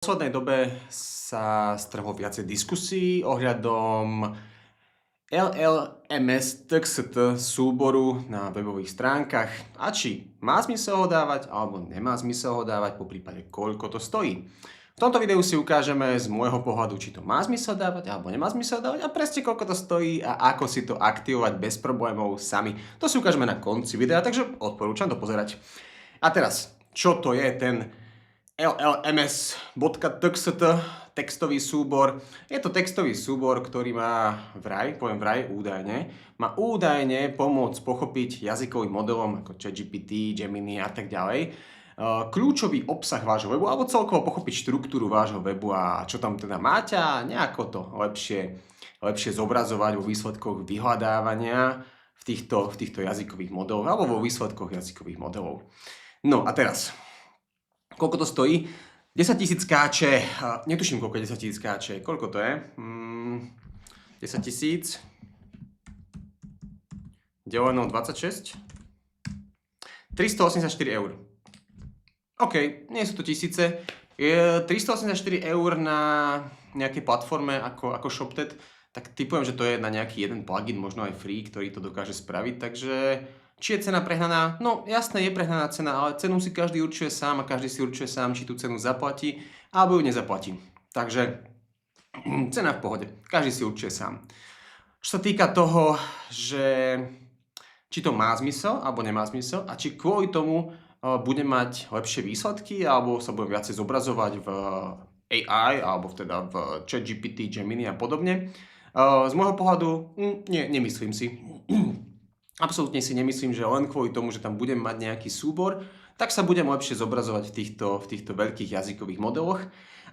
V poslednej dobe sa strhlo viacej diskusí ohľadom LLMS TXT súboru na webových stránkach a či má zmysel ho dávať alebo nemá zmysel ho dávať, poprípade koľko to stojí. V tomto videu si ukážeme z môjho pohľadu, či to má zmysel dávať alebo nemá zmysel dávať a presne koľko to stojí a ako si to aktivovať bez problémov sami. To si ukážeme na konci videa, takže odporúčam to pozerať. A teraz, čo to je ten LLMS.txt textový súbor? Je to textový súbor, ktorý má má údajne pomôcť pochopiť jazykovým modelom ako ChatGPT, Gemini a tak ďalej kľúčový obsah vášho webu alebo celkovo pochopiť štruktúru vášho webu a čo tam teda máte a nejako to lepšie zobrazovať vo výsledkoch vyhľadávania v týchto jazykových modeloch alebo vo výsledkoch jazykových modelov. No a teraz, koľko to stojí? 10 000 káče, netuším koľko je 10 000 káče, koľko to je? 10 000 deleno 26? 384 eur. OK, nie sú to tisíce. Je 384 eur na nejakej platforme ako ShopTet, tak typujem, že to je na nejaký jeden plugin, možno aj free, ktorý to dokáže spraviť, takže či je cena prehnaná? No jasné, je prehnaná cena, ale cenu si každý určuje sám a každý si určuje sám, či tú cenu zaplatí alebo ju nezaplatí. Takže cena v pohode, každý si určuje sám. Čo sa týka toho, že či to má zmysel alebo nemá zmysel a či kvôli tomu budem mať lepšie výsledky alebo sa budem viacej zobrazovať v AI alebo teda v ChatGPT, Gemini a podobne. Z môjho pohľadu nemyslím si. Absolútne si nemyslím, že len kvôli tomu, že tam budem mať nejaký súbor, tak sa budem lepšie zobrazovať v týchto veľkých jazykových modeloch.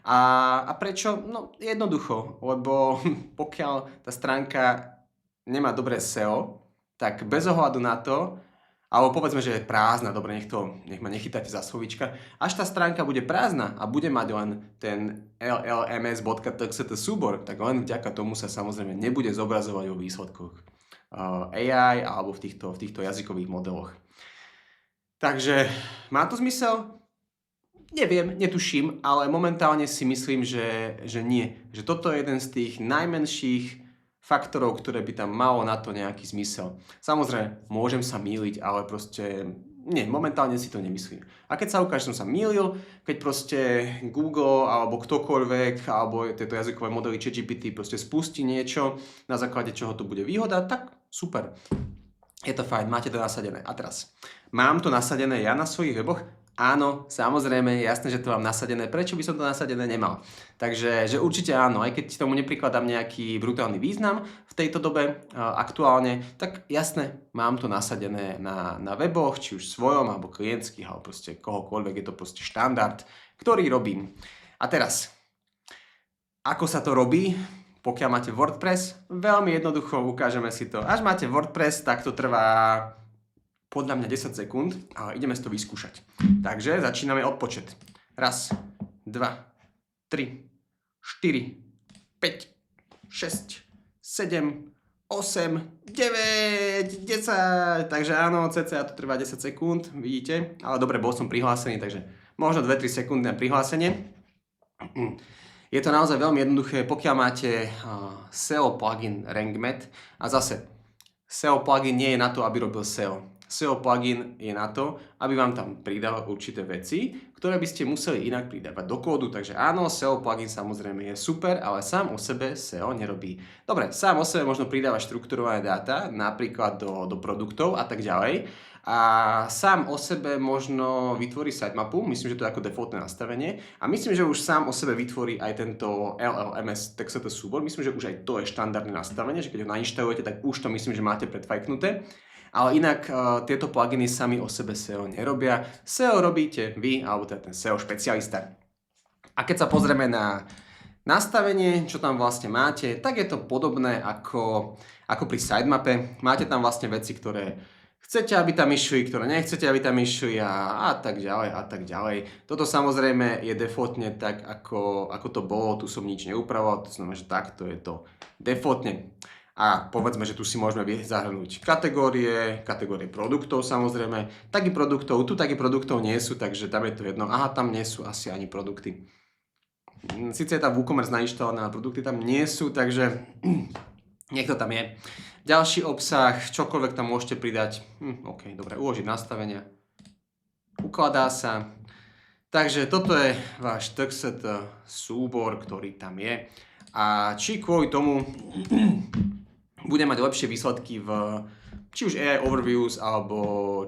A prečo? No jednoducho, lebo pokiaľ tá stránka nemá dobré SEO, tak bez ohľadu na to, alebo povedzme, že je prázdna, dobre, nech ma nechytáte za slovíčka, až tá stránka bude prázdna a bude mať len ten llms.txt súbor, tak len vďaka tomu sa samozrejme nebude zobrazovať vo výsledkoch AI alebo v týchto jazykových modeloch. Takže má to zmysel? Neviem, netuším, ale momentálne si myslím, že nie. Že toto je jeden z tých najmenších faktorov, ktoré by tam malo na to nejaký zmysel. Samozrejme, môžem sa mýliť, ale proste nie, momentálne si to nemyslím. A keď sa ukáže, že som sa mýlil, keď proste Google alebo ktokoľvek, alebo tieto jazykové modely ChatGPT proste spustí niečo, na základe čoho to bude výhoda, tak super. Je to fajn, máte to nasadené. A teraz, mám to nasadené ja na svojich weboch? Áno, samozrejme, jasné, že to mám nasadené. Prečo by som to nasadené nemal? Takže že určite áno, aj keď tomu neprikladám nejaký brutálny význam v tejto dobe aktuálne, tak jasné, mám to nasadené na weboch, či už svojom, alebo klientských, alebo proste kohokoľvek, je to proste štandard, ktorý robím. A teraz, ako sa to robí? Pokiaľ máte WordPress, veľmi jednoducho ukážeme si to. Až máte WordPress, tak to trvá podľa mňa 10 sekúnd, ale ideme si to vyskúšať. Takže začíname odpočet. 1, 2, 3, 4, 5, 6, 7, 8, 9, 10. Takže áno, cca to trvá 10 sekúnd, vidíte. Ale dobre, bol som prihlásený, takže možno 2-3 sekundy na prihlásenie. Je to naozaj veľmi jednoduché, pokiaľ máte SEO plugin RankMath a zase SEO plugin nie je na to, aby robil SEO. SEO plugin je na to, aby vám tam pridal určité veci, ktoré by ste museli inak pridávať do kódu. Takže áno, SEO plugin samozrejme je super, ale sám o sebe SEO nerobí. Dobre, sám o sebe možno pridávať štrukturované dáta, napríklad do produktov a tak ďalej. A sám o sebe možno vytvorí sitemapu, myslím, že to je ako defaultné nastavenie. A myslím, že už sám o sebe vytvorí aj tento LLMS TXT súbor. Myslím, že už aj to je štandardné nastavenie, že keď ho nainštalujete, tak už to myslím, že máte predfajknuté. Ale inak tieto pluginy sami o sebe SEO nerobia. SEO robíte vy, alebo teda ten SEO špecialista. A keď sa pozrieme na nastavenie, čo tam vlastne máte, tak je to podobné ako pri sitemape. Máte tam vlastne veci, ktoré chcete, aby tam išli, ktoré nechcete, aby tam išli a tak ďalej a tak ďalej. Toto samozrejme je defaultne tak, ako to bolo, tu som nič neupravoval, to znamená, že takto je to defaultne. A povedzme, že tu si môžeme zahrnúť kategórie produktov samozrejme, taky produktov nie sú, takže tam je to jedno. Aha, tam nie sú asi ani produkty. Sice je tam WooCommerce nainštalované, ale produkty tam nie sú, takže nech to tam je. Ďalší obsah, čokoľvek tam môžete pridať. OK, dobre, uložiť nastavenia. Ukladá sa. Takže toto je váš TXT súbor, ktorý tam je. A či kvôli tomu bude mať lepšie výsledky v či už AI Overviews, alebo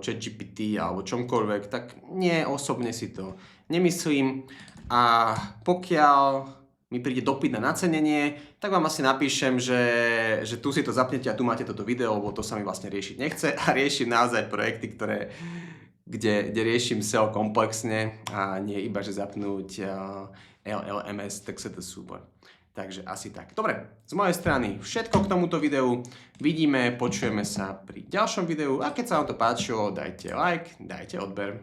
ChatGPT, alebo čomkoľvek, tak nie, osobne si to nemyslím. A pokiaľ mi príde dopyt na nacenenie, tak vám asi napíšem, že tu si to zapnete a tu máte toto video, lebo to sa mi vlastne riešiť nechce a riešim naozaj projekty, kde riešim SEO komplexne a nie iba, že zapnúť LLMS, tak sa to súbor. Takže asi tak. Dobre, z mojej strany všetko k tomuto videu. Vidíme, počujeme sa pri ďalšom videu a keď sa vám to páčilo, dajte like, dajte odber.